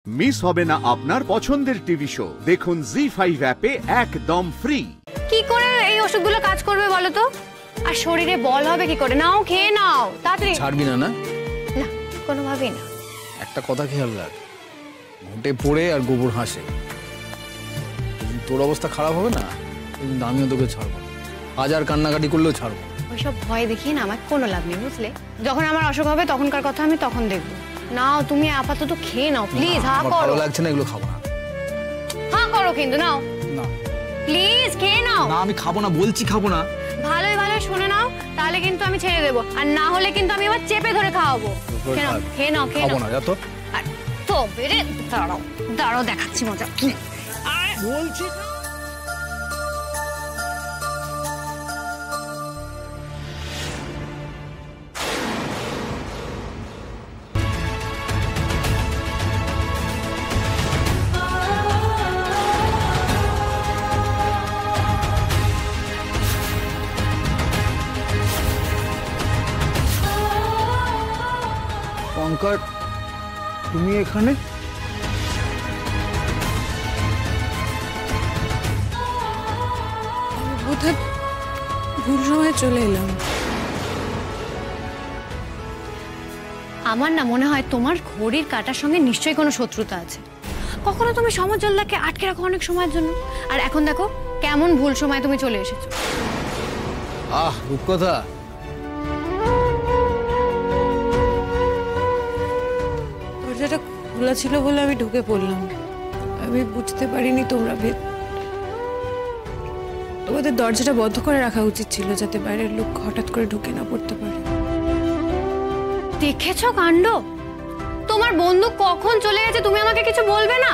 Miss হবে না আপনার পছন্দের টিভি শো। দেখুন জি5 অ্যাপে একদম ফ্রি। কি করে এই ওষুধগুলো কাজ করবে বলো তো? আর শরীরে বল হবে কি করে? নাও, খেয়ে নাও তাড়াতাড়ি। ছাড়বি না? না না, কোনোভাবেই না। একটা কথা খেয়াল রাখ, ঘুঁটে পড়ে আর গোবর হাসে। তোর অবস্থা খারাপ হবে না, কিন্তু আমিও তোকে ছাড়বো। হাজার কান্নাকাটি করলেও ছাড়বো। ওইসব ভয় দেখিয়ে না আমার কোনো লাভ নেই, বুঝলে? যখন আমার অসুখ হবে তখনকার কথা আমি তখন দেখবো। নাও, তুমি আপাতত খেয়ে নাও প্লিজ। হ্যাঁ করো। ভালো লাগছে না, এগুলো খাবো না। হ্যাঁ করো কিন্তু, নাও না প্লিজ, খেয়ে নাও। না, আমি খাবো না বলছি, খাবো না। ভালোই ভালো শুনে নাও, তাহলে কিন্তু আমি ছেড়ে দেবো। আর না হলে কিন্তু আমি এবার চেপে ধরে খাওয়াবো। খেয়ে নাও, খেয়ে নাও, খেয়ে খাবো নাও। না, যা তো। আর তো বেরে দাঁড়াও দাঁড়াও, দেখাচ্ছি মজা। বলছি পঙ্কজ, তুমি এখানে? বোধহয় ভুল সময় চলে এলাম। আমার না মনে হয় তোমার ঘড়ির কাঁটার সঙ্গে নিশ্চয়ই কোনো শত্রুতা আছে। কখনো তুমি সমজলদাকে আটকে রাখো অনেক সময়ের জন্য, আর এখন দেখো কেমন ভুল সময় তুমি চলে এসেছো। রূপকথা, দরজাটা খোলা ছিল বলে আমি ঢুকে পড়লাম। আমি বুঝতে পারিনি তোমাদের দরজাটা বন্ধ করে রাখা উচিত ছিল, যাতে বাইরের লোক হঠাৎ করে ঢুকে না পড়তে পারে। দেখেছো কাণ্ড? তোমার বন্ধু কখন চলে গেছে তুমি আমাকে কিছু বলবে না?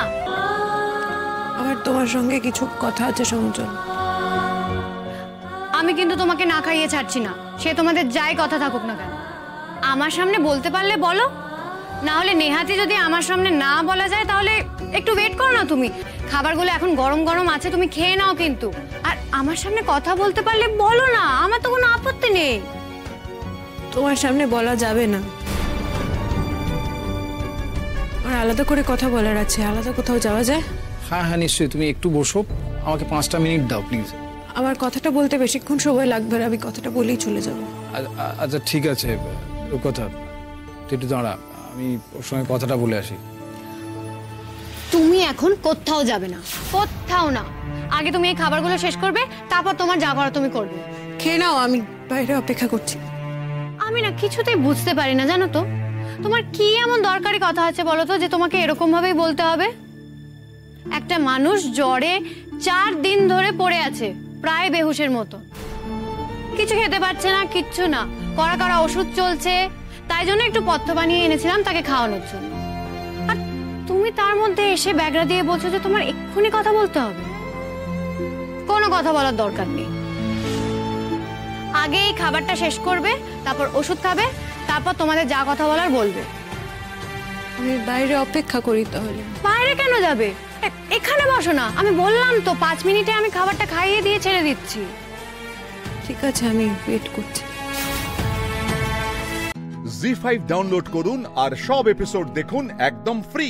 আমার তোমার সঙ্গে কিছু কথা আছে সমজল। আমি কিন্তু তোমাকে না খাইয়ে ছাড়ছি না, সে তোমাদের যাই কথা থাকুক না কেন। আমার সামনে বলতে পারলে বলো, না হলে নেহাতি যদি আমার সামনে না বলা যায় তাহলে একটু ওয়েট করো না। তুমি খাবারগুলো এখন গরম গরম আছে, তুমি খেয়ে নাও। কিন্তু আর আমার সামনে কথা বলতে পারলে বলো না, আমার তো কোনো আপত্তি নেই। তোমার সামনে বলা যাবে না, আর আলাদা করে কথা বলার আছে। আলাদা কোথাও যাওয়া যায়? হ্যাঁ হ্যাঁ নিশ্চয়ই, তুমি একটু বসো, আমাকে 5টা মিনিট দাও প্লিজ। আমার কথাটা বলতে বেশিক্ষণ সময় লাগবে না, আমি কথাটা বলেই চলে যাব। আচ্ছা ঠিক আছে রূপকথা, তুই একটু দাঁড়া, আমি ওর সঙ্গে কথাটা বলে আসি। তুমি এখন কোথাও যাবে না, কোথাও না। আগে তুমি এই খাবারগুলো শেষ করবে, তারপর তোমার যা করা তুমি করবে। খেয়ে নাও, আমি বাইরে অপেক্ষা করছি। আমি না কিছুতেই বুঝতে পারি না, জানো তো, তোমার কি এমন দরকারি কথা আছে বলো তো যে তোমাকে এরকম ভাবেই বলতে হবে? একটা মানুষ জ্বরে 4 দিন ধরে পড়ে আছে, প্রায় বেহুশের মতো, কিছু খেতে পারছে না, কিচ্ছু না, কড়া কড়া ওষুধ চলছে। তাই জন্য একটু পথ্য বানিয়ে এনেছিলাম তাকে খাওয়ানোর জন্য। আর তুমি তার মধ্যে এসে ব্যাগরা দিয়ে বলছো যে তোমার এক্ষুনি কথা বলতে হবে। কোনো কথা বলার দরকার নেই। আগে এই খাবারটা শেষ করবে, তারপর ওষুধ খাবে, তারপর তোমাদের যা কথা বলার বলবে। আমি বাইরে অপেক্ষা করি তাহলে। বাইরে কেন যাবে? এখানে বসো না, আমি বললাম তো 5 মিনিটে আমি খাবারটা খাইয়ে দিয়ে ছেড়ে দিচ্ছি। ঠিক আছে, আমি ওয়েট করছি। জি5 ডাউনলোড করুন আর সব এপিসোড দেখুন একদম ফ্রি।